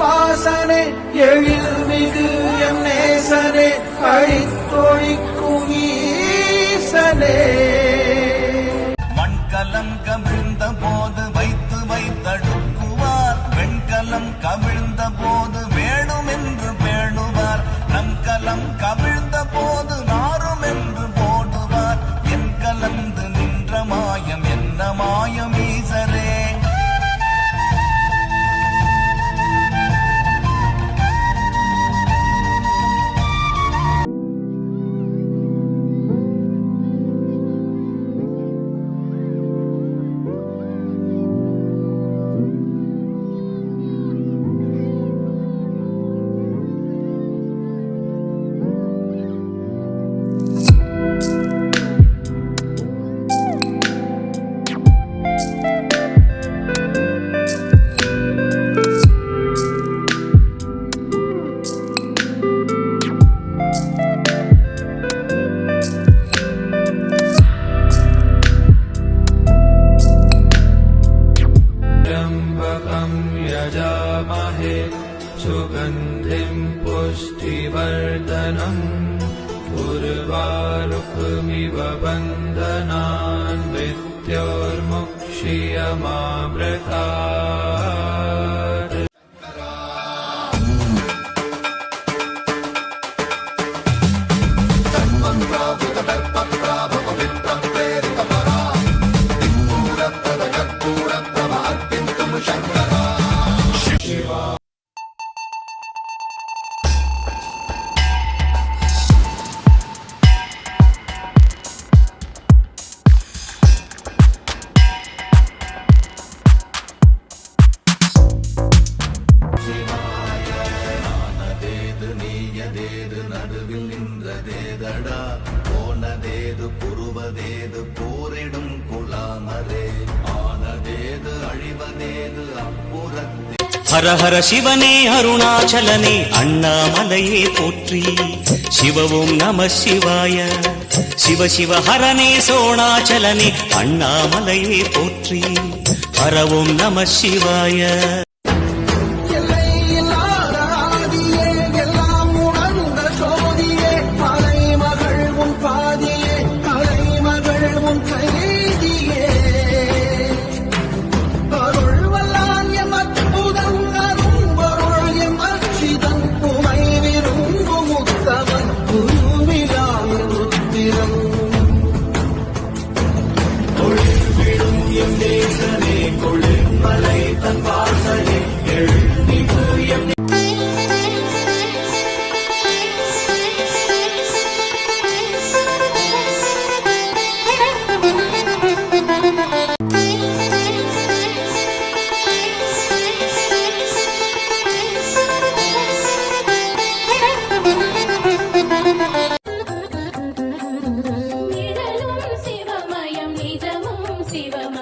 வாசனே எழில்மிகு எம் நேசனே அழித்தொழிக்கும் ஈசனே. மண்கலம் கவிழ்ந்த போது வைத்து வைத்தடுக்குவார், வெண்கலம் கவிழ்ந்த போது வேணும் என்று பேணுவார், நம் கலம் கவிழ்ந்த போது நாரும் என்று போடுவார். என் கலந்து நின்ற மாயம் என்ன மாயம் ஈசரே. सुगन्धिं पुष्टिवर्धनम् उर्वारुकमिव बन्धनान् मृत्योर्मुक्षीयमामृतात्. நடுவில் நின்றதேதடா போனதேது புருவதேது போரிடும் குலாமரே ஆனதேது அழிவதேது அப்புறத்தே. ஹர ஹர சிவனே அருணாச்சலனே அண்ணாமலையே போற்றி, சிவவும் நம சிவாய. சிவ சிவ ஹரனே சோணாச்சலனே அண்ணாமலையே போற்றி, ஹரவும் நம சிவாய. சிவமயம் நிஜமும் சிவம்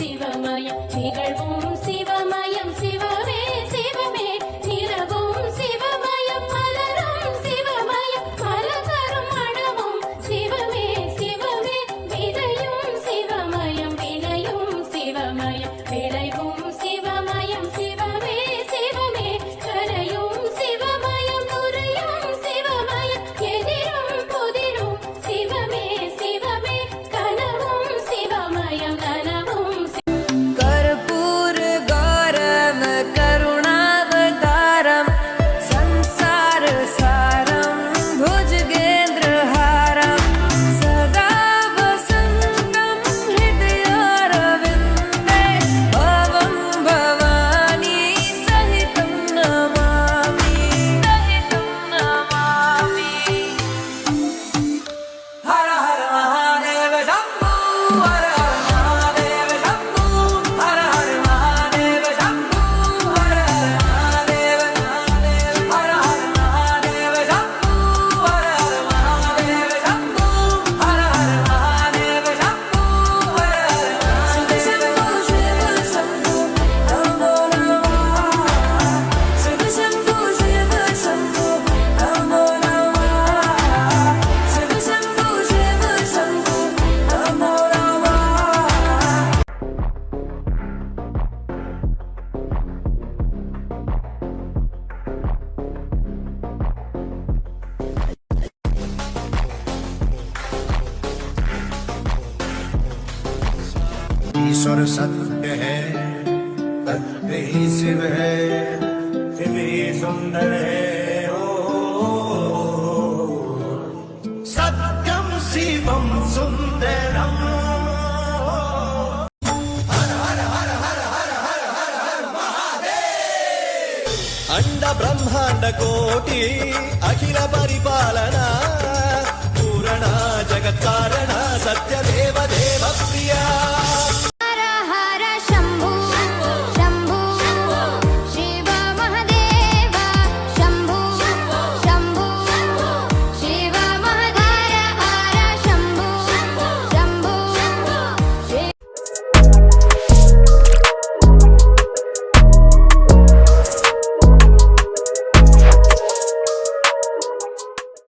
சிவமயம் நிகழ்வும் சிவமயம் சிவமே சிவமே நிலவும் சிவமயம் மலரும் சிவமயம் மலரும் மனமும் சிவமே சிவமே விதையும் சிவமயம் விளையும் சிவமயம் விளைவும் சிவமயம் சிவமே சிவமே கரையும் சிவமயம் நுரையும் சிவமயம் எதிரும் புதிரும் சிவமே சிவமே கனவும் சிவமயம் நனவும் कर्पूर गौरम करुणावतारम संसार सारम भुजगेन्द्रहारम सदा वसन्तं हृदयारविन्दे भवं भवानी सहितं नमामि हर हर महादेव शम्भो हर हर महादेव शम्भो हर हर महादेव शम्भो हर हर महादेव हर हर महादेव शम्भो हर हर महादेव शम्भो हर हर महादेव शम्भो हर हर शिव शम्भो नमो नमः शिव शम्भो नमो नमः शिव शम्भो नमो नमः ईश्वर सत्य है सत्य ही शिव है शिव ही सुंदर है सत्यम शिवम सुंदरम అండ బ్రహ్మాండ కోటి అఖిల పరిపాలన పూరణ జగత్కారణ సత్య దేవ